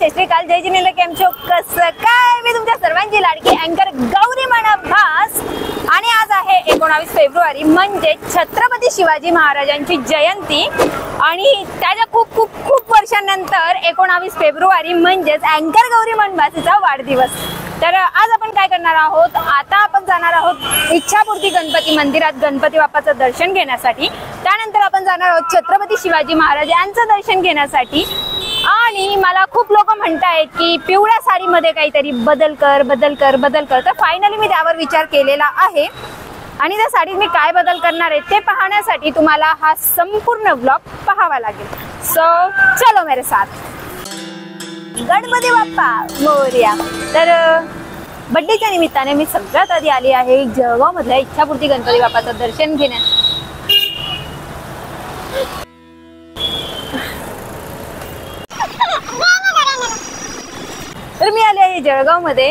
जय श्रीकाल, जय जिनेंद्र. केम छो? कसं काय? मी तुमच्या सर्वांची लाडकी अँकर गौरी मनभास. आणि आज आहे 19 फेब्रुवारी, म्हणजे छत्रपती शिवाजी महाराजांची जयंती. आणि त्याच्या खूप खूप खूप वर्षांनंतर 19 फेब्रुवारी म्हणजेच अँकर गौरी मनभासीचा वाढदिवस. तर आज आपण काय करणार आहोत, आता आपण जाणार आहोत इच्छापूर्ती गणपती मंदिरात गणपती बाप्पाचं दर्शन घेण्यासाठी. त्यानंतर आपण जाणार आहोत छत्रपती शिवाजी महाराज यांचं दर्शन घेण्यासाठी. आणि मला खूप लोक म्हणतायत की पिवळ्या साडीमध्ये काहीतरी बदल कर बदल कर बदल कर. तर फायनली मी त्यावर विचार केलेला आहे आणि त्या साडीत मी काय बदल करणार आहे ते पाहण्यासाठी तुम्हाला हा संपूर्ण व्लॉग पाहावा लागेल. सो चलो मेरे साथ. गणपती बाप्पा मोरया. तर बड्डेच्या निमित्ताने मी सगळ्यात आधी आली आहे जळगाव मधल्या इच्छापूर्ती गणपती बाप्पाचं दर्शन घेण्यास. तर मी आली आहे जळगाव मध्ये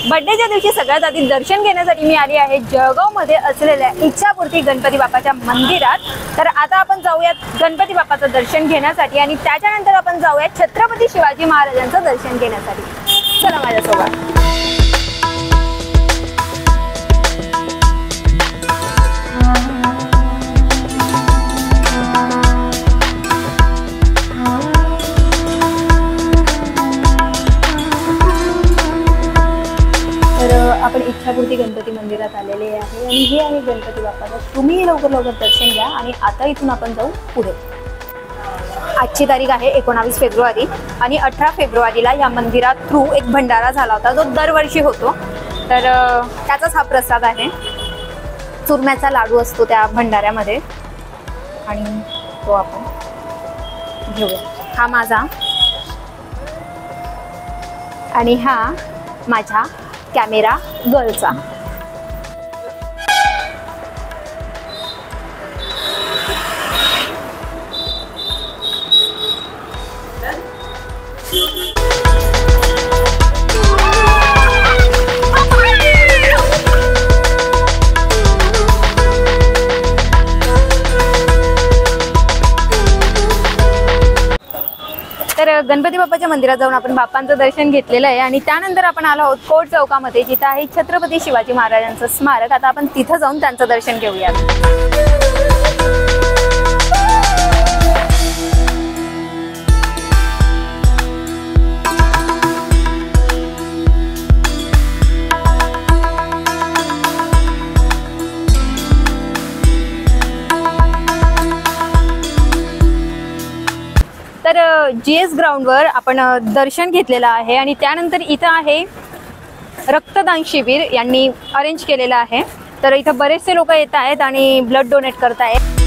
बड्डेच्या दिवशी सगळ्यात आधी दर्शन घेण्यासाठी मी आली आहे जळगाव मध्ये असलेल्या इच्छापूर्ती गणपती बाप्पाच्या मंदिरात. तर आता आपण जाऊयात गणपती बाप्पाचं दर्शन घेण्यासाठी आणि त्याच्यानंतर आपण जाऊयात छत्रपती शिवाजी महाराजांचं दर्शन घेण्यासाठी. चला माझ्यासोबत. आपण इच्छापूर्ती गणपती मंदिरात आलेले आहे आणि हे आहे गणपती बाप्पाचं. तुम्ही लवकर लवकर दर्शन घ्या. आणि आता इथून आपण जाऊ पुढे. आजची तारीख आहे 19 फेब्रुवारी आणि 18 फेब्रुवारीला या मंदिरात थ्रू एक भंडारा झाला होता जो दरवर्षी होतो. तर त्याचाच हा प्रसाद आहे. चुरम्याचा लाडू असतो त्या भंडाऱ्यामध्ये आणि तो आपण घेऊया. हा माझा आणि हा माझ्या कॅमेरा गर्लचा. तर गणपती बाप्पाच्या मंदिरात जाऊन आपण बाप्पांचं दर्शन घेतलेलं आहे आणि त्यानंतर आपण आलो आहोत कोर्ट चौकामध्ये, जिथं आहे छत्रपती शिवाजी महाराजांचं स्मारक. आता आपण तिथं जाऊन त्यांचं दर्शन घेऊयात. तर GS ग्राउंडवर आपण दर्शन घेतलेलं आहे आणि त्यानंतर इथं आहे रक्तदान शिबिर यांनी अरेंज केलेलं आहे. तर इथं बरेचसे लोक येत आहेत आणि ब्लड डोनेट करत आहेत.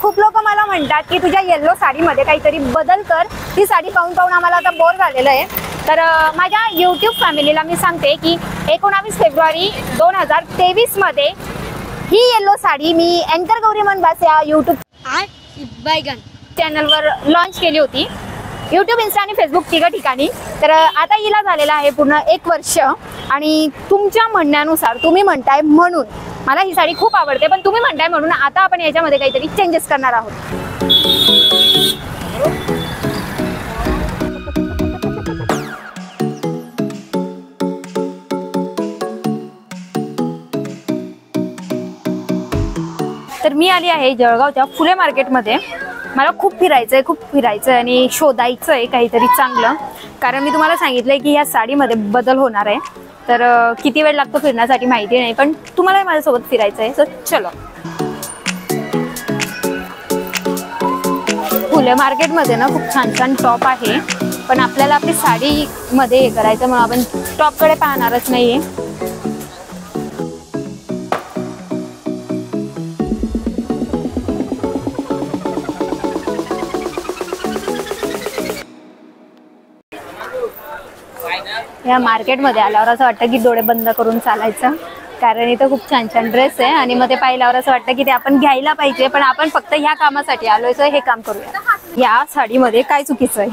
खूप लोक मला म्हणतात की तुझ्या येल्लो साडीमध्ये काहीतरी बदल कर. ही साडी पाहून पाहून आम्हाला आता बोर झालेलं आहे. तर माझ्या यूट्यूब फॅमिलीला मी सांगते की 19 फेब्रुवारी 2023 मध्ये ही येल्लो साडी मी अँकर गौरी मनभास या यूट्यूब चॅनलवर लॉन्च केली होती. यूट्यूब, इन्स्टा आणि फेसबुक तिघ ठिकाणी. तर आता हिला झालेला आहे पूर्ण 1 वर्ष. आणि तुमच्या म्हणण्यानुसार, तुम्ही म्हणताय म्हणून मला ही साडी खूप आवडते, पण तुम्ही म्हणताय म्हणून आता आपण याच्यामध्ये काहीतरी चेंजेस करणार आहोत. तर मी आली आहे जळगावच्या फुले मार्केटमध्ये. मला खूप फिरायचं आहे आणि शोधायचं आहे काहीतरी चांगलं. कारण मी तुम्हाला सांगितलंय की ह्या साडीमध्ये बदल होणार आहे. तर किती वेळ लागतो फिरण्यासाठी माहिती नाही, पण तुम्हाला माझ्यासोबत फिरायचं आहे. सो चलो. फुले मार्केटमध्ये ना खूप छान छान टॉप आहे, पण आपल्याला आपली साडीमध्ये हे करायचं म्हणून आपण टॉपकडे पाहणारच नाहीये. या मार्केटमध्ये आल्यावर असं वाटतं की डोळे बंद करून चालायचं, कारण इथं खूप छान छान ड्रेस आहे आणि मग ते पाहिल्यावर असं वाटतं की ते आपण घ्यायला पाहिजे, पण आपण फक्त ह्या कामासाठी आलोय, सो हे काम करूया. या साडीमध्ये काय चुकीचं आहे?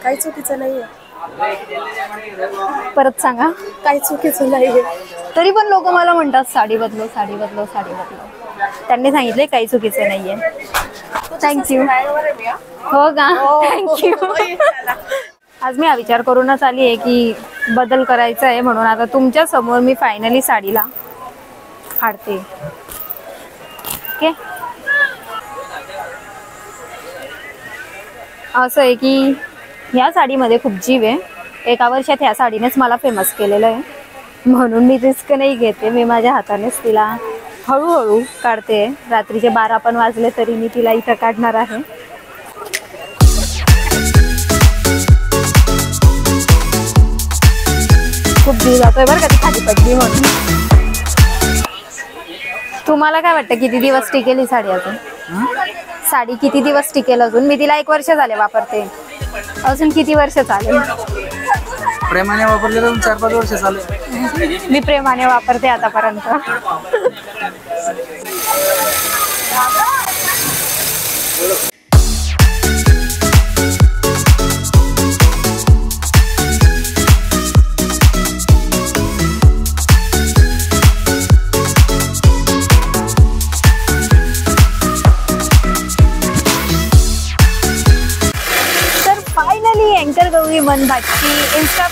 काही चुकीचं नाहीये. परत सांगा. काही चुकीचं नाहीये. तरी पण लोक मला म्हणतात साडी बदलो, साडी बदलो, साडी बदलो. त्यांनी सांगितले काही चुकीचे नाहीये. थँक्यू. हो का? थँक्यू. आज मी हा विचार करूनच आली आहे की बदल करायचा आहे, म्हणून आता तुमच्या समोर मी फायनली साडीला फाडते. ओके. असं आहे की ह्या साडीमध्ये खूप जीव आहे. एका वर्षात ह्या साडीनेच मला फेमस केलेलं आहे, म्हणून मी रिस्क नाही घेते. मी माझ्या हातानेच तिला हळूहळू काढते. रात्रीचे 12 पण वाजले तरी मी तिला इथं काढणार आहे. खूप जीव जातोय बरं का ती खाली पडली म्हणून. तुम्हाला काय वाटतं किती दिवस टिकेल ही साडी? अजून साडी किती दिवस टिकेल? अजून मी तिला 1 वर्ष झाले वापरते, अजून किती वर्ष चालेल? प्रेमाने वापरले तर 4-5 वर्ष चालेल. मी प्रेमाने वापरते आतापर्यंत. अँकर गौरी मनभाटची इंस्टा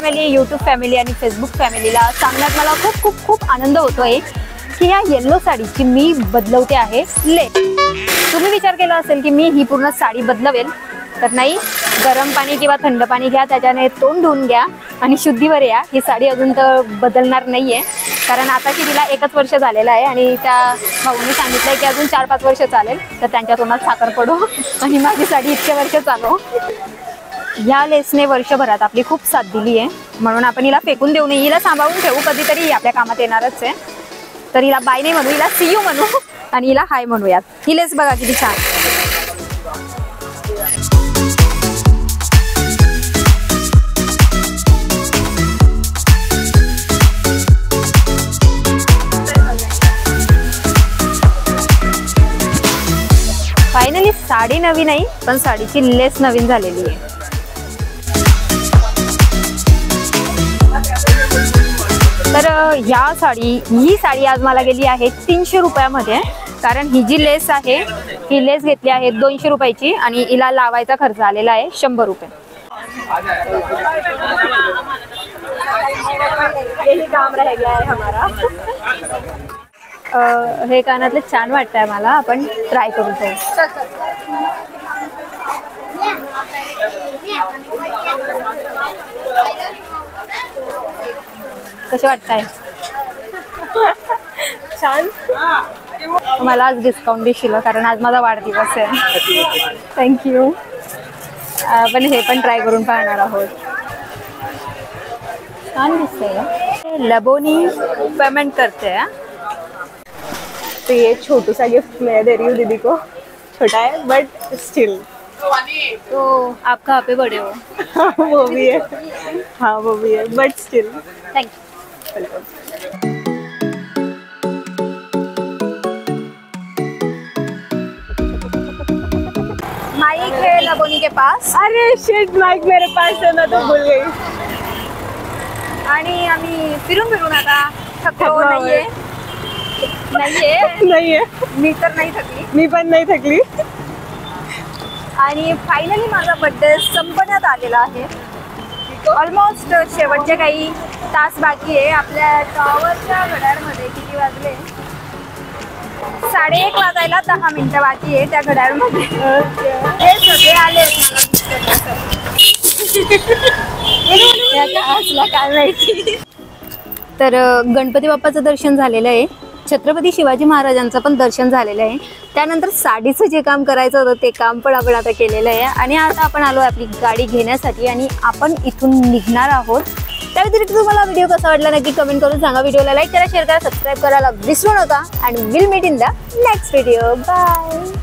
फॅमिली, यूट्यूब फॅमिली आणि फेसबुक फॅमिलीला सांगण्यात मला खूप खूप खूप आनंद होतोय की ह्या येल्लो साडीची मी बदलवते आहे ले. तुम्ही विचार केला असेल की मी ही पूर्ण साडी बदलवेल, तर नाही. गरम पाणी किंवा थंड पाणी घ्या, त्याच्याने तोंड धुवून घ्या आणि शुद्धीवर या. ही साडी अजून तर बदलणार नाहीये, कारण आताची तिला 1च वर्ष झालेलं आहे आणि त्या भाऊने सांगितलंय की अजून 4-5 वर्ष चालेल, तर त्यांच्या तोंडात साखर पडो आणि माझी साडी इतके वर्ष चालव. ह्या लेसने वर्षभरात आपली खूप साथ दिली आहे, म्हणून आपण हिला फेकून देऊ नये. हिला सांभाळून ठेवू, कधीतरी आपल्या कामात येणारच आहे. तर हिला बाय नाही म्हणू, हिला सी यू म्हणू आणि हिला हाय म्हणूयात. ही लेस बघा किती छान. फायनली साडी नवीन आहे, पण साडीची लेस नवीन झालेली आहे. तर ही साडी आज मला गेली आहे 300 रुपयामध्ये, कारण ही जी लेस आहे ही लेस घेतली आहे 200 रुपयाची आणि हिला लावायचा खर्च आलेला आहे 100 रुपये. काम रह गया है हमारा. हे कानातले छान वाटतंय मला, आपण ट्राय करू ते. कसे वाटतंय? छान. मला आज डिस्काउंट देशील, कारण आज माझा वाढदिवस आहे. थँक्यू. आपण हे पण ट्राय करून पाहणार आहोत. छान दिसतंय. लबोनी पेमेंट करते हैं. तो ये छोटू सा गिफ्ट मैं दे रही हूँ दीदी को. छोटा है बट स्टिल. तो आप कहाँ पे बड़े हो? वो भी है. हाँ वो भी है but still. Thank you. Mike है लबोनी के पास. अरे शिट, माइक मेरे पास है, मैं तो भूल गई. आणि आम्ही फिरून आता थकलो नाहीये. मी तर नाही थकली. मी पण नाही थकली. आणि फायनली माझा बर्थडे संपण्यात आलेला आहे. ऑलमोस्ट शेवटचे काही तास बाकी आहे. आपल्या टॉवरच्या घड्याळमध्ये किती वाजले? 1:30 वाजायला 10 मिनिटं बाकी आहे त्या घड्याळमध्ये. हे सगळे आले काय माहिती. तर गणपती बाप्पाचं दर्शन झालेलं आहे, छत्रपती शिवाजी महाराजांचं पण दर्शन झालेलं आहे. त्यानंतर साडीचं जे काम करायचं होतं ते काम पण आपण आता केलेलं आहे आणि आता आपण आलो आपली गाडी घेण्यासाठी आणि आपण इथून निघणार आहोत. त्या व्यतिरिक्त तुम्हाला व्हिडिओ कसा वाटला नक्की कमेंट करून सांगा. व्हिडिओला लाईक करा, शेअर करा, सबस्क्राईब करायला विसरू नका आणि will meet in the next video. Bye.